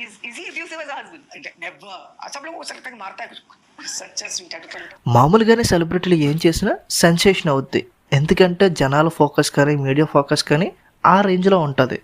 Is he abusive as a husband? Never. सब लोग वो लगता है कि मारता है कुछ. Such a sweet attitude. మామూలుగానే సెలబ్రిటీలు ఏం చేసినా సెన్సేషన్ అవుద్ది. ఎందుకంటే జనాల ఫోకస్ కానీ మీడియా ఫోకస్ కానీ ఆ రేంజ్లో ఉంటుంది.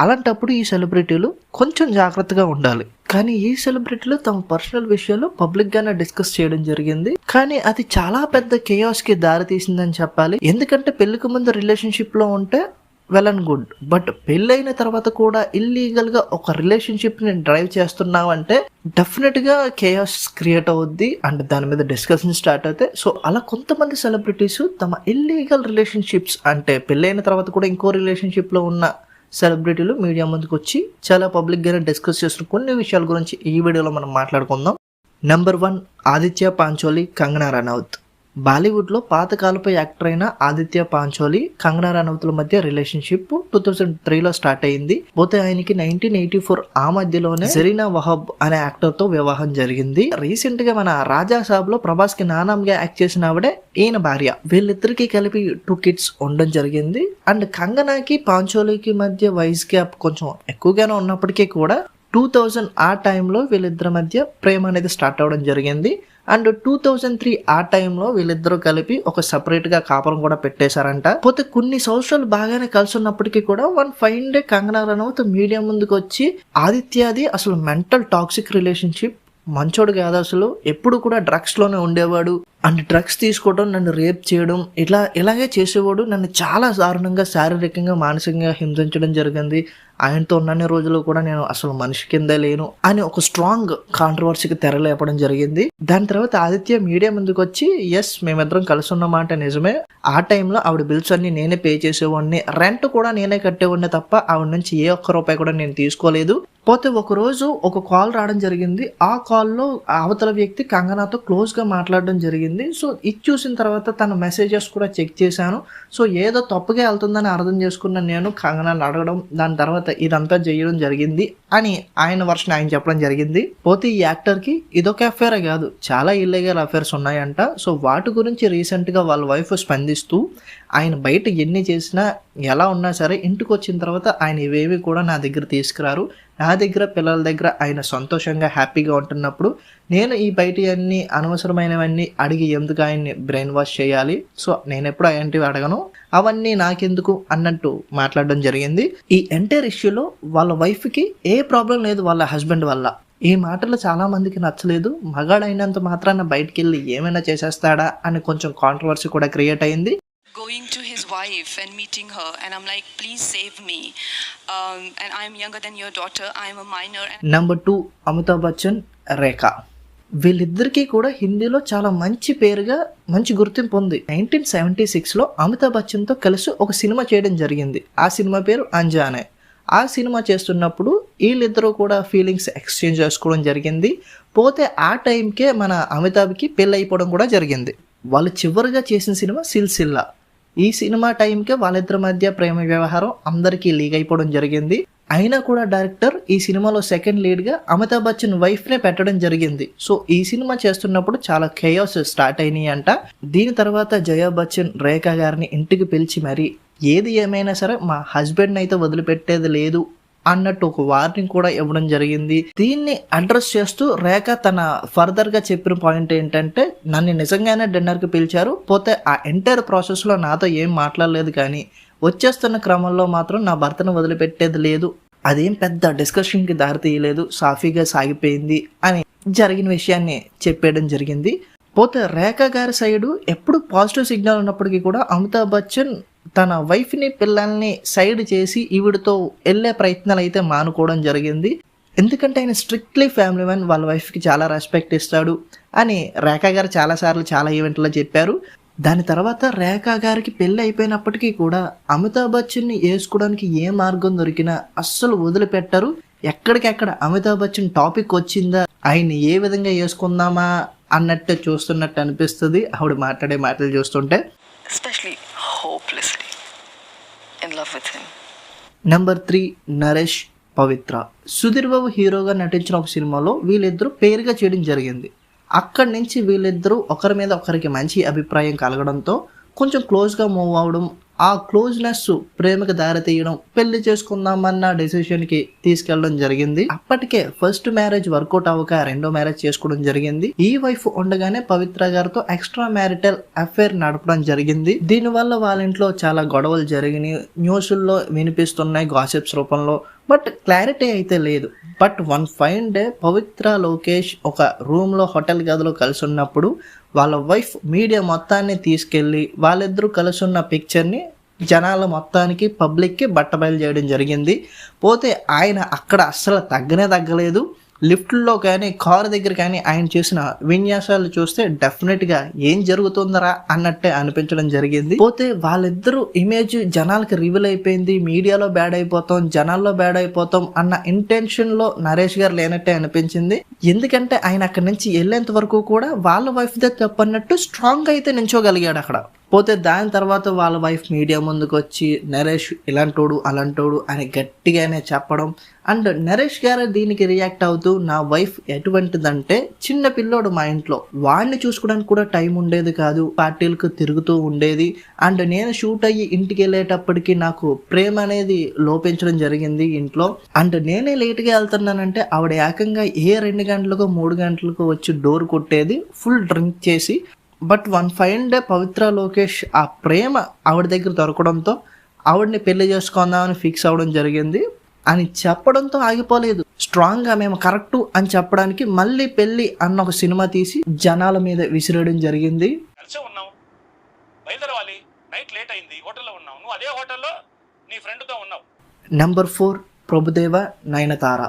అలాంటప్పుడు ఈ సెలబ్రిటీలు కొంచెం జాగ్రత్తగా ఉండాలి. కానీ ఈ సెలబ్రిటీలు తమ పర్సనల్ విషయాలు పబ్లిక్గానే డిస్కస్ చేయడం జరిగింది. కానీ అది చాలా పెద్ద కేయాస్కి దారి తీసిందని చెప్పాలి. ఎందుకంటే పెళ్లికి ముందు రిలేషన్షిప్లో ఉంటే వెల్ అండ్ గుడ్, బట్ పెళ్ళైన తర్వాత కూడా ఇల్లీగల్గా ఒక రిలేషన్షిప్ని డ్రైవ్ చేస్తున్నావంటే డెఫినెట్గా కేయాస్ క్రియేట్ అవుద్ది అండ్ దాని మీద డిస్కషన్ స్టార్ట్ అవుతాయి. సో అలా కొంతమంది సెలబ్రిటీస్ తమ ఇల్లీగల్ రిలేషన్షిప్స్ అంటే పెళ్ళైన తర్వాత కూడా ఇంకో రిలేషన్షిప్లో ఉన్న సెలబ్రిటీలు మీడియా ముందుకు వచ్చి చాలా పబ్లిక్గానే డిస్కస్ చేస్తున్న కొన్ని విషయాల గురించి ఈ వీడియోలో మనం మాట్లాడుకుందాం. నెంబర్ 1, ఆదిత్య పాంచోలి, కంగనా రనౌత్. బాలీవుడ్లో పాతకాలపు యాక్టర్ అయిన ఆదిత్య పాంచోలి, కంగనా రనౌత్ల మధ్య రిలేషన్షిప్ 2003లో స్టార్ట్ అయింది. పోతే ఆయనకి 1984 ఆ మధ్యలోనే జరీనా వహాబ్ అనే యాక్టర్తో వివాహం జరిగింది. రీసెంట్ గా మన రాజా సాబ్ లో ప్రభాస్ కి నానంగా యాక్ట్ చేసిన ఆవిడే ఈయన భార్య. వీళ్ళిద్దరికి కలిపి 2 kids ఉండడం జరిగింది. అండ్ కంగనాకి పాంచోలికి మధ్య వయసు గ్యాప్ కొంచెం ఎక్కువగానే ఉన్నప్పటికీ కూడా 2000 ఆ టైంలో వీళ్ళిద్దరి మధ్య ప్రేమ అనేది స్టార్ట్ అవ్వడం జరిగింది. అండ్ 2003 ఆ టైంలో వీళ్ళిద్దరూ కలిపి ఒక సపరేట్ గా కాపురం కూడా పెట్టేశారంట. పోతే కొన్ని సంవత్సరాలు బాగానే కలిసి ఉన్నప్పటికీ కూడా one fine day Kangana Ranaut media ముందుకు వచ్చి ఆదిత్యది అసలు మెంటల్ టాక్సిక్ రిలేషన్షిప్, మంచోడు కాదు, అసలు ఎప్పుడు కూడా డ్రగ్స్ లోనే ఉండేవాడు అండ్ డ్రగ్స్ తీసుకోవడం, నన్ను రేప్ చేయడం ఇలాగే చేసేవాడు, నన్ను చాలా దారుణంగా శారీరకంగా మానసికంగా హింసించడం జరిగింది, ఆయనతో ఉన్నన్ని రోజులు కూడా నేను అసలు మనిషి కింద లేను అని ఒక స్ట్రాంగ్ కాంట్రవర్సీకి తెరలేపడం జరిగింది. దాని తర్వాత ఆదిత్య మీడియా ముందుకు వచ్చి ఎస్ మేమిద్దరం కలిసి ఉన్నమాట నిజమే, ఆ టైంలో ఆవిడ బిల్స్ అన్ని నేనే పే చేసేవాడిని, రెంట్ కూడా నేనే కట్టేవాడిని తప్ప ఆవిడ నుంచి ఏ ఒక్క రూపాయి కూడా నేను తీసుకోలేదు. పోతే ఒక రోజు ఒక కాల్ రావడం జరిగింది. ఆ కాల్లో అవతల వ్యక్తి కంగనాతో క్లోజ్ గా మాట్లాడడం జరిగింది. సో ఇది చూసిన తర్వాత తన మెసేజెస్ కూడా చెక్ చేశాను. సో ఏదో తప్పుగా వెళ్తుందని అర్థం చేసుకున్న నేను కంగనాని అడగడం, దాని తర్వాత ఇదంతా చేయడం జరిగింది అని ఆయన వర్షన్ ఆయన చెప్పడం జరిగింది. పోతే ఈ యాక్టర్ కి ఇదొక అఫేర్ కాదు, చాలా ఇల్లీగల్ అఫేర్స్ ఉన్నాయంట. సో వాటి గురించి రీసెంట్ గా వాళ్ళ వైఫ్ స్పందిస్తూ ఆయన బయట ఎన్ని చేసినా ఎలా ఉన్నా సరే ఇంటికి వచ్చిన తర్వాత ఆయన ఇవేవి కూడా నా దగ్గర తీసుకురారు, నా దగ్గర పిల్లల దగ్గర ఆయన సంతోషంగా హ్యాపీగా ఉంటున్నప్పుడు నేను ఈ బయట అన్ని అనవసరమైనవన్నీ అడిగి ఎందుకు ఆయన్ని బ్రెయిన్ వాష్ చేయాలి, సో నేను ఎప్పుడు అలాంటివి అడగను, అవన్నీ నాకెందుకు అన్నట్టు మాట్లాడడం జరిగింది. ఈ ఎంటైర్ ఇష్యూలో వాళ్ళ వైఫ్కి ఏ ప్రాబ్లం లేదు వాళ్ళ హస్బెండ్ వల్ల. ఈ మాటలు చాలా మందికి నచ్చలేదు. మగాడైనంత మాత్రాన బయటికి వెళ్ళి ఏమైనా చేసేస్తాడా అని కొంచెం కాంట్రవర్సీ కూడా క్రియేట్ అయింది. Going to his wife and meeting her, and I'm like, please save me, and I'm younger than your daughter, I'm a minor. Number 2, Amitabh Bachchan, Rekha. వీళ్ళిద్దరికీ కూడా హిందీలో చాలా మంచి పేరుగా మంచి గుర్తింపు ఉంది. 1976లో అమితాబ్ బచ్చన్తో కలిసి ఒక సినిమా చేయడం జరిగింది. ఆ సినిమా పేరు అంజానే. ఆ సినిమా చేస్తున్నప్పుడు వీళ్ళిద్దరూ కూడా ఫీలింగ్స్ ఎక్స్చేంజ్ చేసుకోవడం జరిగింది. పోతే ఆ టైంకే మన అమితాబ్కి పెళ్ళి అయిపోవడం కూడా జరిగింది. వాళ్ళు చివరిగా చేసిన సినిమా సిల్సిల్లా. ఈ సినిమా టైంకే వాళ్ళిద్దరి మధ్య ప్రేమ వ్యవహారం అందరికీ లీక్ అయిపోవడం జరిగింది. అయినా కూడా డైరెక్టర్ ఈ సినిమాలో సెకండ్ లీడ్గా అమితాబ్ బచ్చన్ వైఫ్నే పెట్టడం జరిగింది. సో ఈ సినిమా చేస్తున్నప్పుడు చాలా కేయాస్ స్టార్ట్ అయినాయి అంట. దీని తర్వాత జయా బచ్చన్ రేఖా గారిని ఇంటికి పిలిచి మరి ఏది ఏమైనా సరే మా హస్బెండ్ అయితే వదిలిపెట్టేది లేదు అన్నట్టు ఒక వార్నింగ్ కూడా ఇవ్వడం జరిగింది. దీన్ని అడ్రస్ చేస్తూ రేఖ తన ఫర్దర్ గా చెప్పిన పాయింట్ ఏంటంటే, నన్ను నిజంగానే డిన్నర్ కి పిలిచారు, పోతే ఆ ఎంటైర్ ప్రాసెస్ లో నాతో ఏం మాట్లాడలేదు, కానీ వచ్చేస్తున్న క్రమంలో మాత్రం నా భర్తను వదిలిపెట్టేది లేదు, అదేం పెద్ద డిస్కషన్ కి దారి తీయలేదు, సాఫీగా సాగిపోయింది అని జరిగిన విషయాన్ని చెప్పేయడం జరిగింది. పోతే రేఖ గారి సైడు ఎప్పుడు పాజిటివ్ సిగ్నల్ ఉన్నప్పటికీ కూడా అమితాబ్ బచ్చన్ తన వైఫ్ని పిల్లల్ని సైడ్ చేసి ఈవిడతో వెళ్ళే ప్రయత్నాలు అయితే మానుకోవడం జరిగింది. ఎందుకంటే ఆయన స్ట్రిక్ట్లీ ఫ్యామిలీ మ్యాన్, వాళ్ళ వైఫ్కి చాలా రెస్పెక్ట్ ఇస్తాడు అని రేఖా గారు చాలాసార్లు చాలా ఈవెంట్లో చెప్పారు. దాని తర్వాత రేఖా గారికి పెళ్ళి అయిపోయినప్పటికీ కూడా అమితాబ్ బచ్చన్ని వేసుకోవడానికి ఏ మార్గం దొరికినా అస్సలు వదిలిపెట్టరు. ఎక్కడికెక్కడ అమితాబ్ బచ్చన్ టాపిక్ వచ్చిందా ఆయన్ని ఏ విధంగా వేసుకుందామా అన్నట్టు చూస్తున్నట్టు అనిపిస్తుంది ఆవిడ మాట్లాడే మాటలు చూస్తుంటే. Especially hopelessly in love with him. Number 3, Naresh, Pavitra. Sudheer Babu హీరోగా నటించిన ఒక సినిమాలో వీళ్ళిద్దరూ పేరుగా చేయడం జరిగింది. అక్కడి నుంచి వీళ్ళిద్దరూ ఒకరి మీద ఒకరికి మంచి అభిప్రాయం కలగడంతో కొంచెం క్లోజ్గా మూవ్ అవడం, ఆ క్లోజ్నెస్ ప్రేమకు దారితీయడం, పెళ్లి చేసుకుందామన్న డెసిషన్కి తీసుకెళ్ళడం జరిగింది. అప్పటికే ఫస్ట్ మ్యారేజ్ వర్కౌట్ అవ్వక రెండో మ్యారేజ్ చేసుకోవడం జరిగింది. ఈ వైఫ్ ఉండగానే పవిత్ర గారితో ఎక్స్ట్రా మ్యారిటల్ అఫైర్ నడపడం జరిగింది. దీనివల్ల వాళ్ళ ఇంట్లో చాలా గొడవలు జరిగినాయి, న్యూస్ల్లో వినిపిస్తున్నాయి గాసిప్స్ రూపంలో. బట్ క్లారిటీ అయితే లేదు. బట్ వన్ ఫైన్ డే పవిత్ర లోకేష్ ఒక రూమ్లో హోటల్ గదిలో కలిసి ఉన్నప్పుడు వాళ్ళ వైఫ్ మీడియా మొత్తాన్ని తీసుకెళ్ళి వాళ్ళిద్దరూ కలిసి ఉన్న పిక్చర్ని జనాల మొత్తానికి పబ్లిక్కి బట్టబయలు చేయడం జరిగింది. పోతే ఆయన అక్కడ అస్సలు తగ్గలేదు. లిఫ్ట్లో కానీ కారు దగ్గర కానీ ఆయన చేసిన విన్యాసాలు చూస్తే డెఫినెట్గా ఏం జరుగుతుందరా అన్నట్టే అనిపించడం జరిగింది. పోతే వాళ్ళిద్దరూ ఇమేజ్ జనాలకి రివీల్ అయిపోయింది, మీడియాలో బ్యాడ్ అయిపోతాం, జనాల్లో బ్యాడ్ అయిపోతాం అన్న ఇంటెన్షన్లో నరేష్ గారు లేనట్టే అనిపించింది. ఎందుకంటే ఆయన అక్కడి నుంచి వెళ్ళేంత వరకు కూడా వాళ్ళ వైఫ్ దే తప్పన్నట్టు స్ట్రాంగ్ అయితే నించోగలిగాడు అక్కడ. పోతే దాని తర్వాత వాళ్ళ వైఫ్ మీడియా ముందుకు వచ్చి నరేష్ ఇలాంటోడు అలాంటోడు అని గట్టిగానే చెప్పడం, అండ్ నరేష్ గారు దీనికి రియాక్ట్ అవుతూ నా వైఫ్ ఎటువంటిదంటే చిన్న పిల్లోడు మా ఇంట్లో, వాడిని చూసుకోవడానికి కూడా టైం ఉండేది కాదు, పార్టీలకు తిరుగుతూ ఉండేది, అండ్ నేను షూట్ అయ్యి ఇంటికి వెళ్ళేటప్పటికి నాకు ప్రేమ అనేది లోపించడం జరిగింది ఇంట్లో, అండ్ నేనే లేట్గా వెళ్తున్నానంటే ఆవిడ ఏకంగా 2 గంటలకు 3 గంటలకు వచ్చి డోర్ కొట్టేది ఫుల్ డ్రింక్ చేసి. బట్ వన్ ఫైన్ డే పవిత్ర లోకేష్ ఆ ప్రేమ ఆవిడ దగ్గర దొరకడంతో ఆవిడని పెళ్లి చేసుకుందామని ఫిక్స్ అవ్వడం జరిగింది అని చెప్పడంతో ఆగిపోలేదు. స్ట్రాంగ్గా మేము కరెక్టు అని చెప్పడానికి మళ్ళీ పెళ్లి అన్న ఒక సినిమా తీసి జనాల మీద విసిరేయడం జరిగింది. నెంబర్ 4 ప్రభుదేవ నయనతార.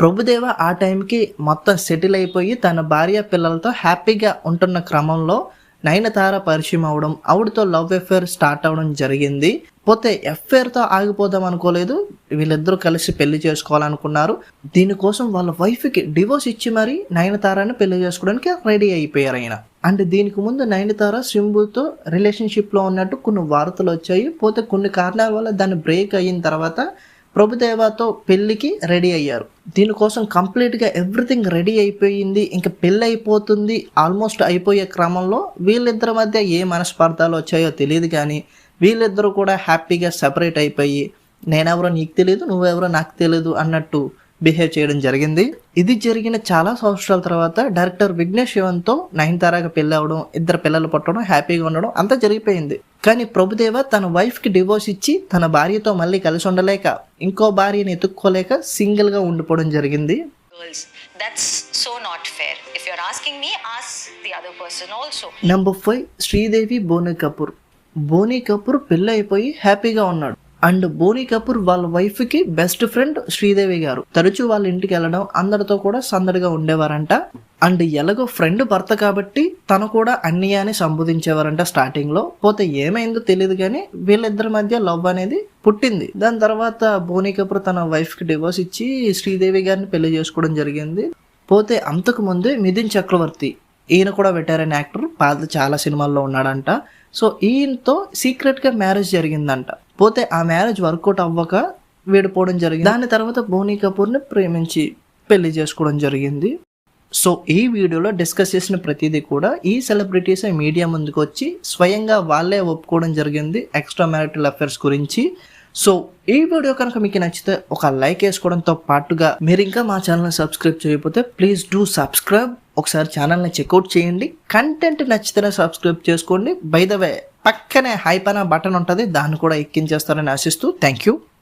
ప్రభుదేవ ఆ టైంకి మొత్తం సెటిల్ అయిపోయి తన భార్య పిల్లలతో హ్యాపీగా ఉంటున్న క్రమంలో నయనతార పరిచయం అవడం, ఆవిడతో లవ్ అఫేర్ స్టార్ట్ అవడం జరిగింది. పోతే అఫేర్తో ఆగిపోదాం అనుకోలేదు, వీళ్ళిద్దరూ కలిసి పెళ్లి చేసుకోవాలనుకున్నారు. దీనికోసం వాళ్ళ వైఫ్కి డివోర్స్ ఇచ్చి మరీ నయనతారని పెళ్లి చేసుకోవడానికి రెడీ అయిపోయారు ఆయన. అండ్ దీనికి ముందు నయనతార సింబుతో రిలేషన్షిప్లో ఉన్నట్టు కొన్ని వార్తలు వచ్చాయి. పోతే కొన్ని కారణాల వల్ల దాన్ని బ్రేక్ అయిన తర్వాత ప్రభుదేవతో పెళ్లికి రెడీ అయ్యారు. దీనికోసం కంప్లీట్గా ఎవ్రీథింగ్ రెడీ అయిపోయింది, ఇంకా పెళ్ళి అయిపోతుంది, ఆల్మోస్ట్ అయిపోయే క్రమంలో వీళ్ళిద్దరి మధ్య ఏ మనస్పార్థాలు వచ్చాయో తెలియదు, కానీ వీళ్ళిద్దరూ కూడా హ్యాపీగా సెపరేట్ అయిపోయి నేనెవరో నీకు తెలియదు, నువ్వెవరో నాకు తెలియదు అన్నట్టు బిహేవ్ చేయడం జరిగింది. ఇది జరిగిన చాలా సంవత్సరాల తర్వాత డైరెక్టర్ విఘ్నేష్ శివన్తో నయనతారకి పెళ్ళి అవ్వడం, 2 పిల్లలు పుట్టడం, హ్యాపీగా ఉండడం అంతా జరిగిపోయింది. కానీ ప్రభుదేవ తన వైఫ్కి డివోర్స్ ఇచ్చి తన భార్యతో మళ్ళీ కలిసి ఉండలేక, ఇంకో భార్యని ఎత్తుక్కోలేక సింగిల్గా ఉండిపోవడం జరిగింది. నెంబర్ 5 శ్రీదేవి బోనీ కపూర్. బోనీ కపూర్ పెళ్ళి అయిపోయి హ్యాపీగా ఉన్నాడు. అండ్ బోనీ కపూర్ వాళ్ళ వైఫ్కి బెస్ట్ ఫ్రెండ్ శ్రీదేవి గారు. తరచూ వాళ్ళ ఇంటికి వెళ్ళడం, అందరితో కూడా సందడిగా ఉండేవారంట. అండ్ ఎలాగో ఫ్రెండ్ భర్త కాబట్టి తను కూడా అన్నయ్య అని సంబోధించేవారంట స్టార్టింగ్లో. పోతే ఏమైందో తెలియదు, కానీ వీళ్ళిద్దరి మధ్య లవ్ అనేది పుట్టింది. దాని తర్వాత బోనీ కపూర్ తన వైఫ్కి డివోర్స్ ఇచ్చి శ్రీదేవి గారిని పెళ్లి చేసుకోవడం జరిగింది. పోతే అంతకు ముందే మిథున్ చక్రవర్తి, ఈయన కూడా వెటరన్ యాక్టర్, పాత చాలా సినిమాల్లో ఉన్నాడంట. సో ఈయనతో సీక్రెట్గా మ్యారేజ్ జరిగిందంట. పోతే ఆ మ్యారేజ్ వర్కౌట్ అవ్వక విడిపోవడం జరిగింది. దాని తర్వాత బోనీ కపూర్ని ప్రేమించి పెళ్లి చేసుకోవడం జరిగింది. సో ఈ వీడియోలో డిస్కస్ చేసిన ప్రతిదీ కూడా ఈ సెలబ్రిటీస్ మీడియా ముందుకు వచ్చి స్వయంగా వాళ్ళే ఒప్పుకోవడం జరిగింది ఎక్స్ట్రా మ్యారిటల్ అఫైర్స్ గురించి. సో ఈ వీడియో కనుక మీకు నచ్చితే ఒక లైక్ వేసుకోవడంతో పాటుగా మీరు ఇంకా మా ఛానల్ని సబ్స్క్రైబ్ చేయకపోతే ప్లీజ్ డూ సబ్స్క్రైబ్. ఒకసారి ఛానల్ని చెక్అవుట్ చేయండి. కంటెంట్ నచ్చితేనే సబ్స్క్రైబ్ చేసుకోండి. బై ద వే పక్కనే హైప్ అనే బటన్ ఉంటుంది, దాన్ని కూడా ఎక్కించేస్తారని ఆశిస్తూ థ్యాంక్ యూ.